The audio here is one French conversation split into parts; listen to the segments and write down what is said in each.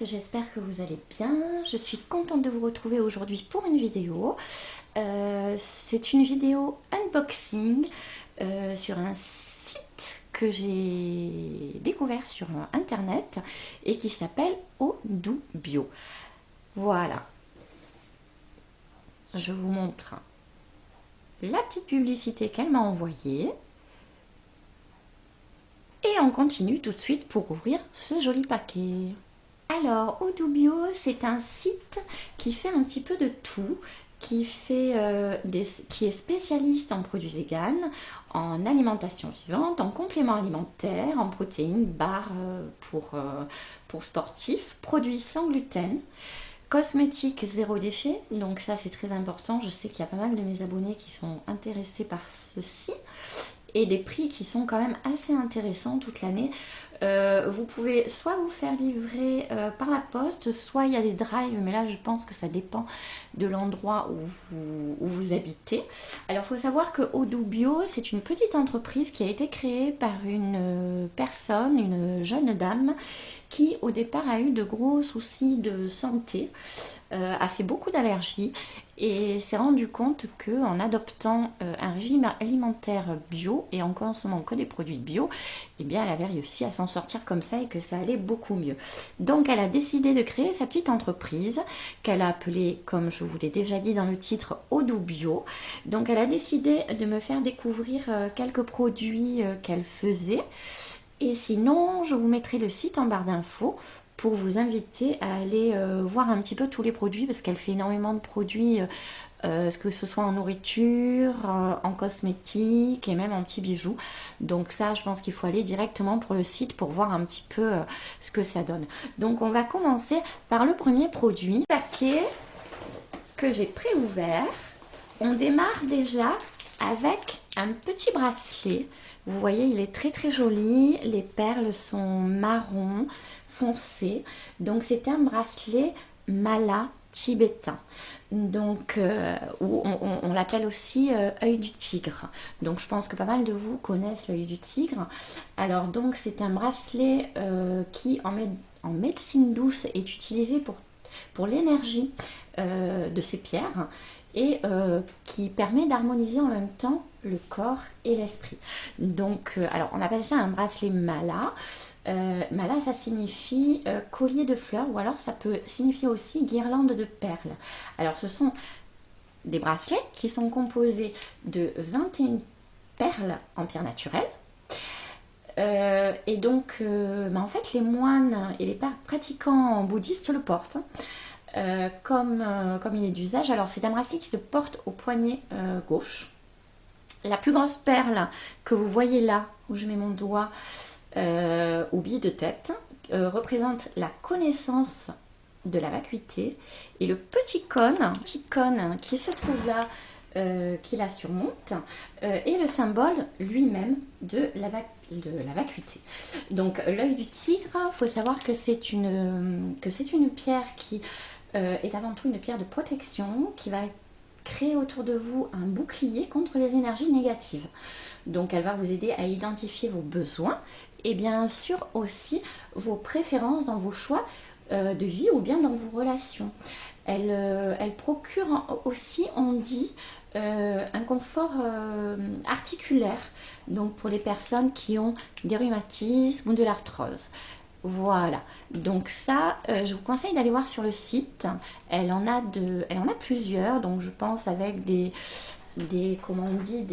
j'espère que vous allez bien. Je suis contente de vous retrouver aujourd'hui pour une vidéo. C'est une vidéo unboxing sur un site que j'ai découvert sur internet et qui s'appelle Odoo Bio. Voilà. Je vous montre la petite publicité qu'elle m'a envoyée. Et on continue tout de suite pour ouvrir ce joli paquet. Alors, Odoo Bio, c'est un site qui fait un petit peu de tout, qui est spécialiste en produits véganes, en alimentation vivante, en compléments alimentaires, en protéines, barres pour sportifs, produits sans gluten, cosmétiques zéro déchet, donc ça c'est très important. Je sais qu'il y a pas mal de mes abonnés qui sont intéressés par ceci. Et des prix qui sont quand même assez intéressants toute l'année. Vous pouvez soit vous faire livrer par la poste, soit il y a des drives, mais là je pense que ça dépend de l'endroit où vous habitez. Alors il faut savoir que Odoo Bio, c'est une petite entreprise qui a été créée par une personne, une jeune dame, qui au départ a eu de gros soucis de santé, a fait beaucoup d'allergies et s'est rendu compte qu'en adoptant un régime alimentaire bio et en consommant que des produits bio, eh bien elle avait réussi à s'en sortir comme ça et que ça allait beaucoup mieux. Donc elle a décidé de créer sa petite entreprise qu'elle a appelée, comme je vous l'ai déjà dit dans le titre, Odoo Bio. Donc elle a décidé de me faire découvrir quelques produits qu'elle faisait. Et sinon, je vous mettrai le site en barre d'infos pour vous inviter à aller voir un petit peu tous les produits, parce qu'elle fait énormément de produits, que ce soit en nourriture, en cosmétique et même en petits bijoux. Donc ça, je pense qu'il faut aller directement pour le site pour voir un petit peu ce que ça donne. Donc on va commencer par le premier produit. Paquet que j'ai préouvert. On démarre déjà avec un petit bracelet. Vous voyez, il est très très joli. Les perles sont marron foncé. Donc c'est un bracelet mala tibétain. Donc on l'appelle aussi œil du tigre. Donc je pense que pas mal de vous connaissent l'œil du tigre. Alors donc c'est un bracelet qui en médecine douce est utilisé pour l'énergie de ces pierres et qui permet d'harmoniser en même temps le corps et l'esprit. Donc, alors on appelle ça un bracelet mala. Mala, ça signifie collier de fleurs, ou alors ça peut signifier aussi guirlande de perles. Alors ce sont des bracelets qui sont composés de 21 perles en pierre naturelle. Et donc, en fait, les moines et les pratiquants bouddhistes le portent. Comme il est d'usage. Alors c'est un bracelet qui se porte au poignet gauche. La plus grosse perle que vous voyez là, où je mets mon doigt, au bille de tête, représente la connaissance de la vacuité. Et le petit cône qui se trouve là, qui la surmonte, est le symbole lui-même de la vacuité. Donc l'œil du tigre, il faut savoir que c'est une pierre qui est avant tout une pierre de protection qui va créer autour de vous un bouclier contre les énergies négatives. Donc elle va vous aider à identifier vos besoins et bien sûr aussi vos préférences dans vos choix de vie ou bien dans vos relations. Elle procure aussi, on dit, un confort articulaire, donc pour les personnes qui ont des rhumatismes ou de l'arthrose. Voilà, donc ça, je vous conseille d'aller voir sur le site. Elle en a plusieurs, donc je pense avec comment on dit,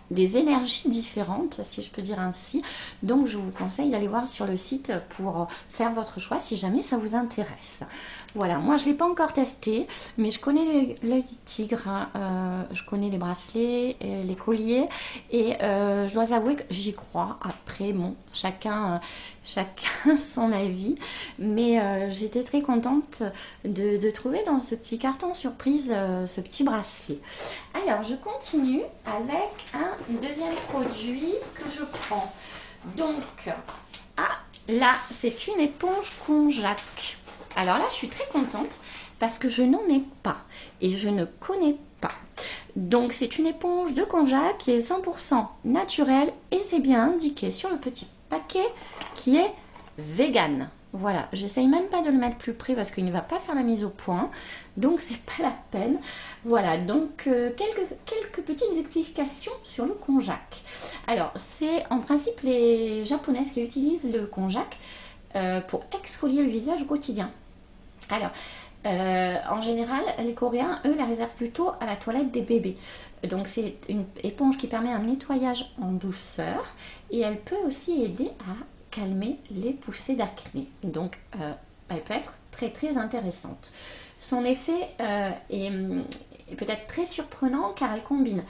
des énergies différentes, si je peux dire ainsi. Donc je vous conseille d'aller voir sur le site pour faire votre choix si jamais ça vous intéresse. Voilà, moi je ne l'ai pas encore testé, mais je connais l'œil du tigre, je connais les bracelets, les colliers, et je dois avouer que j'y crois. Après, bon, chacun son avis, mais j'étais très contente de trouver dans ce petit carton surprise ce petit bracelet. Alors je continue avec un deuxième produit que je prends. Donc, là c'est une éponge konjac. Alors là je suis très contente parce que je n'en ai pas et je ne connais pas. Donc c'est une éponge de konjac qui est 100% naturelle et c'est bien indiqué sur le petit paquet qui est vegan. Voilà, j'essaye même pas de le mettre plus près parce qu'il ne va pas faire la mise au point, donc c'est pas la peine. Voilà, donc quelques petites explications sur le konjac. Alors, c'est en principe les japonaises qui utilisent le konjac pour exfolier le visage au quotidien. Alors, en général, les Coréens, eux, la réservent plutôt à la toilette des bébés. Donc, c'est une éponge qui permet un nettoyage en douceur et elle peut aussi aider à calmer les poussées d'acné. Donc, elle peut être très très intéressante. Son effet est peut-être très surprenant car elle combine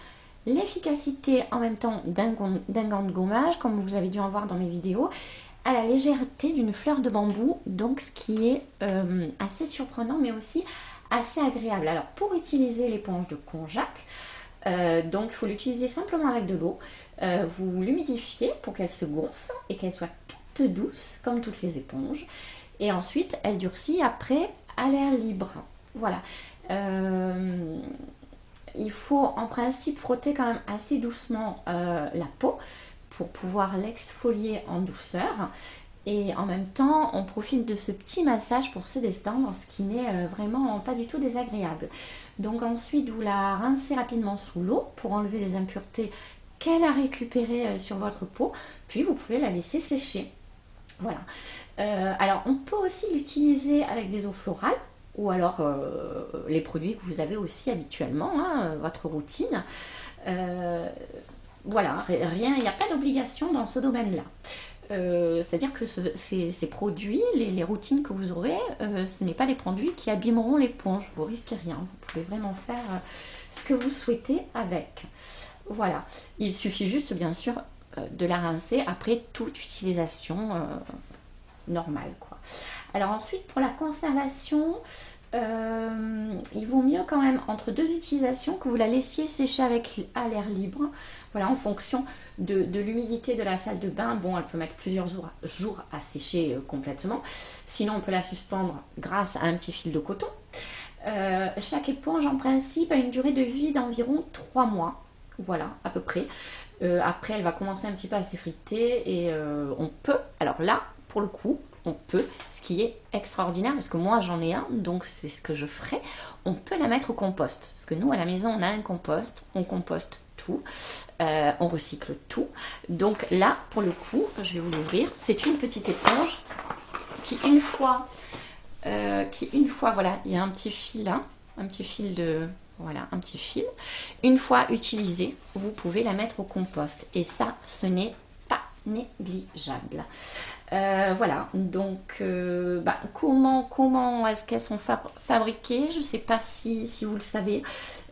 l'efficacité en même temps d'un gant de gommage, comme vous avez dû en voir dans mes vidéos, à la légèreté d'une fleur de bambou, donc ce qui est assez surprenant mais aussi assez agréable. Alors pour utiliser l'éponge de konjac, donc il faut l'utiliser simplement avec de l'eau, vous l'humidifiez pour qu'elle se gonfle et qu'elle soit toute douce comme toutes les éponges, et ensuite elle durcit après à l'air libre. Voilà. Il faut en principe frotter quand même assez doucement la peau pour pouvoir l'exfolier en douceur. Et en même temps, on profite de ce petit massage pour se détendre, ce qui n'est vraiment pas du tout désagréable. Donc ensuite, vous la rincez rapidement sous l'eau pour enlever les impuretés qu'elle a récupérées sur votre peau. Puis vous pouvez la laisser sécher. Voilà. Alors, on peut aussi l'utiliser avec des eaux florales ou alors les produits que vous avez aussi habituellement, hein, votre routine. Voilà, rien, il n'y a pas d'obligation dans ce domaine-là. C'est-à-dire que ces produits, les routines que vous aurez, ce n'est pas des produits qui abîmeront l'éponge. Vous risquez rien. Vous pouvez vraiment faire ce que vous souhaitez avec. Voilà. Il suffit juste, bien sûr, de la rincer après toute utilisation normale, quoi. Alors ensuite, pour la conservation, il vaut mieux quand même entre deux utilisations que vous la laissiez sécher à l'air libre. Voilà, en fonction de l'humidité de la salle de bain. Bon, elle peut mettre plusieurs jours à sécher complètement. Sinon, on peut la suspendre grâce à un petit fil de coton. Chaque éponge, en principe, a une durée de vie d'environ 3 mois. Voilà, à peu près. Après, elle va commencer un petit peu à s'effriter et on peut, alors là, pour le coup, on peut, ce qui est extraordinaire, parce que moi j'en ai un, donc c'est ce que je ferai, on peut la mettre au compost. Parce que nous, à la maison, on a un compost, on composte tout, on recycle tout. Donc là, pour le coup, je vais vous l'ouvrir, c'est une petite éponge qui une fois, voilà, il y a un petit fil là, un petit fil de... Voilà, un petit fil. Une fois utilisée, vous pouvez la mettre au compost. Et ça, ce n'est pas négligeable. Voilà, donc comment est-ce qu'elles sont fabriquées? Je ne sais pas si vous le savez.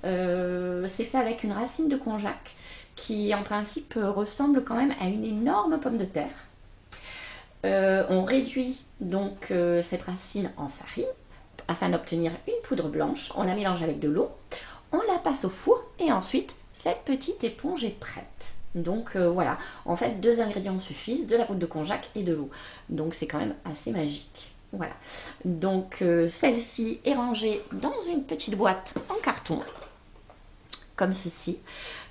C'est fait avec une racine de konjac qui en principe ressemble quand même à une énorme pomme de terre. On réduit donc cette racine en farine afin d'obtenir une poudre blanche. On la mélange avec de l'eau, on la passe au four et ensuite cette petite éponge est prête. Donc voilà, en fait 2 ingrédients suffisent, de la poudre de konjac et de l'eau. Donc c'est quand même assez magique. Voilà, donc celle-ci est rangée dans une petite boîte en carton, comme ceci.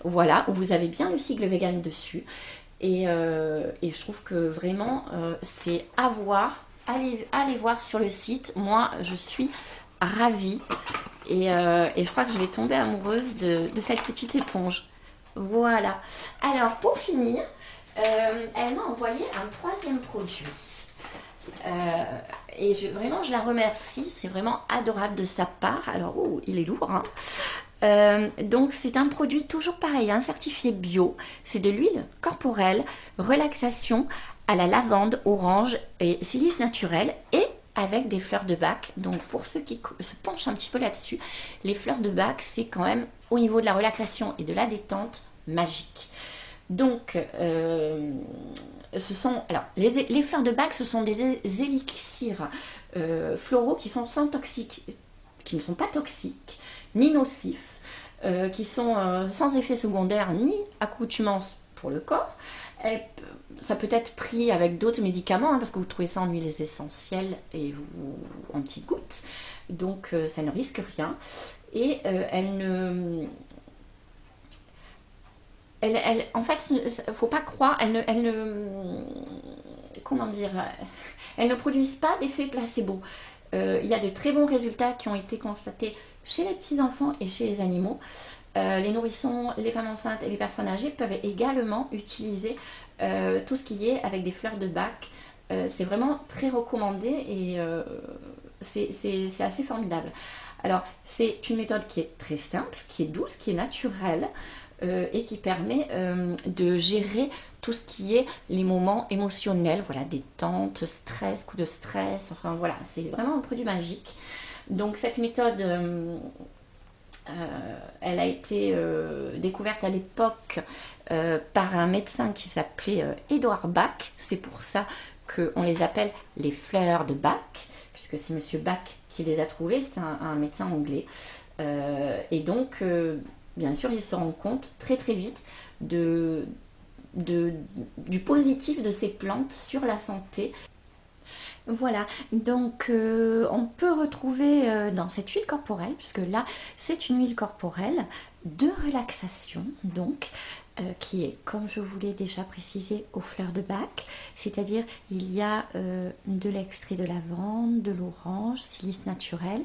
Voilà, où vous avez bien le sigle vegan dessus. Et je trouve que vraiment c'est à voir. Allez voir sur le site. Moi, je suis ravie. Et je crois que je vais tomber amoureuse de cette petite éponge. Voilà. Alors, pour finir, elle m'a envoyé un 3e produit. Et vraiment, je la remercie. C'est vraiment adorable de sa part. Alors, oh, il est lourd, hein. Donc c'est un produit toujours pareil, hein, certifié bio. C'est de l'huile corporelle, relaxation à la lavande, orange et silice naturel et avec des fleurs de bac. Donc pour ceux qui se penchent un petit peu là-dessus, les fleurs de bac, c'est quand même au niveau de la relaxation et de la détente magique. Donc alors les fleurs de bac, ce sont des élixirs floraux qui sont qui ne sont pas toxiques ni nocifs, qui sont sans effet secondaire ni accoutumance pour le corps. Ça peut être pris avec d'autres médicaments, hein, parce que vous trouvez ça en huiles essentielles et en petites gouttes. Donc ça ne risque rien. Et en fait, faut pas croire, comment dire, elles ne produisent pas d'effet placebo. Il y a de très bons résultats qui ont été constatés chez les petits-enfants et chez les animaux. Les nourrissons, les femmes enceintes et les personnes âgées peuvent également utiliser tout ce qui est avec des fleurs de bac. C'est vraiment très recommandé et c'est assez formidable. Alors, c'est une méthode qui est très simple, qui est douce, qui est naturelle et qui permet de gérer tout ce qui est les moments émotionnels, voilà, détente, stress, coup de stress, enfin voilà, c'est vraiment un produit magique. Donc, cette méthode, elle a été découverte à l'époque par un médecin qui s'appelait Edouard Bach. C'est pour ça qu'on les appelle les fleurs de Bach, puisque c'est Monsieur Bach qui les a trouvées, c'est un médecin anglais. Et donc, bien sûr, il se rend compte très très vite du positif de ces plantes sur la santé. Voilà, donc on peut retrouver dans cette huile corporelle, puisque là c'est une huile corporelle de relaxation, donc qui est, comme je vous l'ai déjà précisé, aux fleurs de bac, c'est-à-dire il y a de l'extrait de lavande, de l'orange, silice naturel,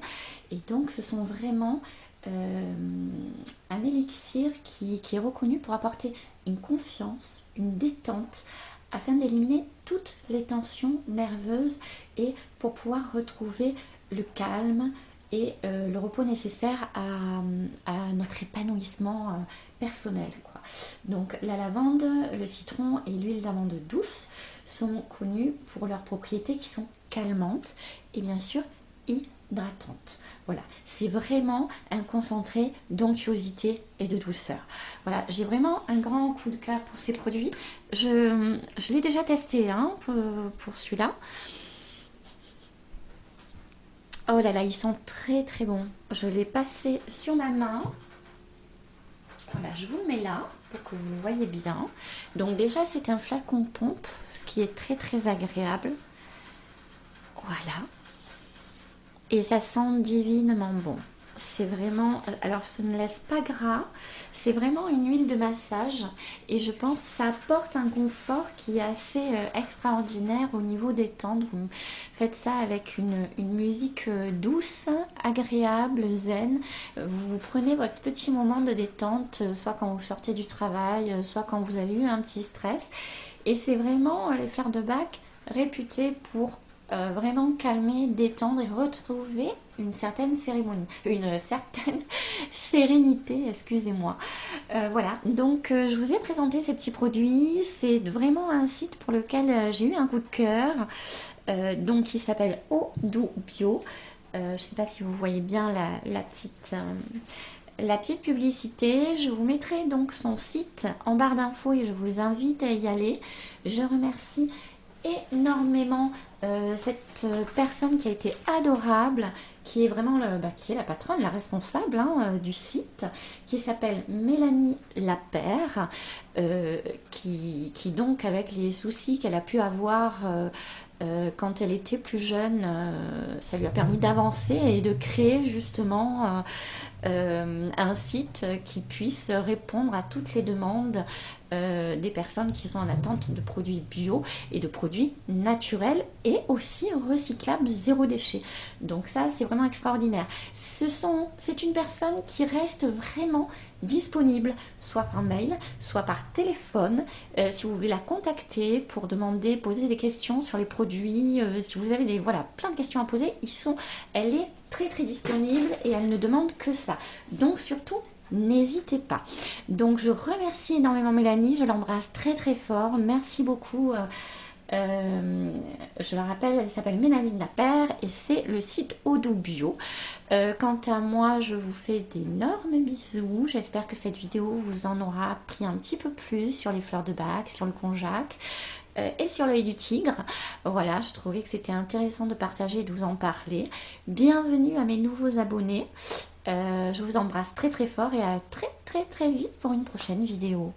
et donc ce sont vraiment un élixir qui est reconnu pour apporter une confiance, une détente, afin d'éliminer toutes les tensions nerveuses et pour pouvoir retrouver le calme et le repos nécessaire à notre épanouissement personnel, quoi. Donc la lavande, le citron et l'huile d'amande douce sont connus pour leurs propriétés qui sont calmantes et bien sûr hydratantes. Voilà, c'est vraiment un concentré d'onctuosité et de douceur. Voilà, j'ai vraiment un grand coup de cœur pour ces produits. Je l'ai déjà testé hein, pour celui-là. Oh là là, ils sont très très bons. Je l'ai passé sur ma main. Voilà, je vous le mets là pour que vous le voyez bien. Donc déjà, c'est un flacon pompe, ce qui est très très agréable. Voilà. Et ça sent divinement bon. C'est vraiment, alors ça ne laisse pas gras, c'est vraiment une huile de massage et je pense que ça apporte un confort qui est assez extraordinaire au niveau détente. Vous faites ça avec une musique douce, agréable, zen. Vous prenez votre petit moment de détente, soit quand vous sortez du travail, soit quand vous avez eu un petit stress. Et c'est vraiment les fleurs de bac réputées pour vraiment calmer, détendre et retrouver une certaine sérénité, excusez-moi. Voilà, donc je vous ai présenté ces petits produits. C'est vraiment un site pour lequel j'ai eu un coup de cœur, donc qui s'appelle Odoo Bio. Je ne sais pas si vous voyez bien la petite publicité. Je vous mettrai donc son site en barre d'infos et je vous invite à y aller. Je remercie énormément cette personne qui a été adorable, qui est vraiment qui est la patronne, la responsable du site, qui s'appelle Mélanie Lapère, qui donc avec les soucis qu'elle a pu avoir quand elle était plus jeune, ça lui a permis d'avancer et de créer justement un site qui puisse répondre à toutes les demandes des personnes qui sont en attente de produits bio et de produits naturels et aussi recyclables, zéro déchet. Donc ça, c'est vraiment extraordinaire. C'est une personne qui reste vraiment disponible, soit par mail, soit par téléphone. Si vous voulez la contacter pour demander, poser des questions sur les produits, si vous avez plein de questions à poser, elle est très très disponible et elle ne demande que ça. Donc surtout, n'hésitez pas. Donc je remercie énormément Mélanie, je l'embrasse très très fort. Merci beaucoup. Je la rappelle, elle s'appelle Mélanie Lapère et c'est le site Odoo Bio. Quant à moi, je vous fais d'énormes bisous. J'espère que cette vidéo vous en aura appris un petit peu plus sur les fleurs de bac, sur le konjac et sur l'œil du tigre. Voilà, je trouvais que c'était intéressant de partager et de vous en parler. Bienvenue à mes nouveaux abonnés. Je vous embrasse très très fort et à très très très vite pour une prochaine vidéo.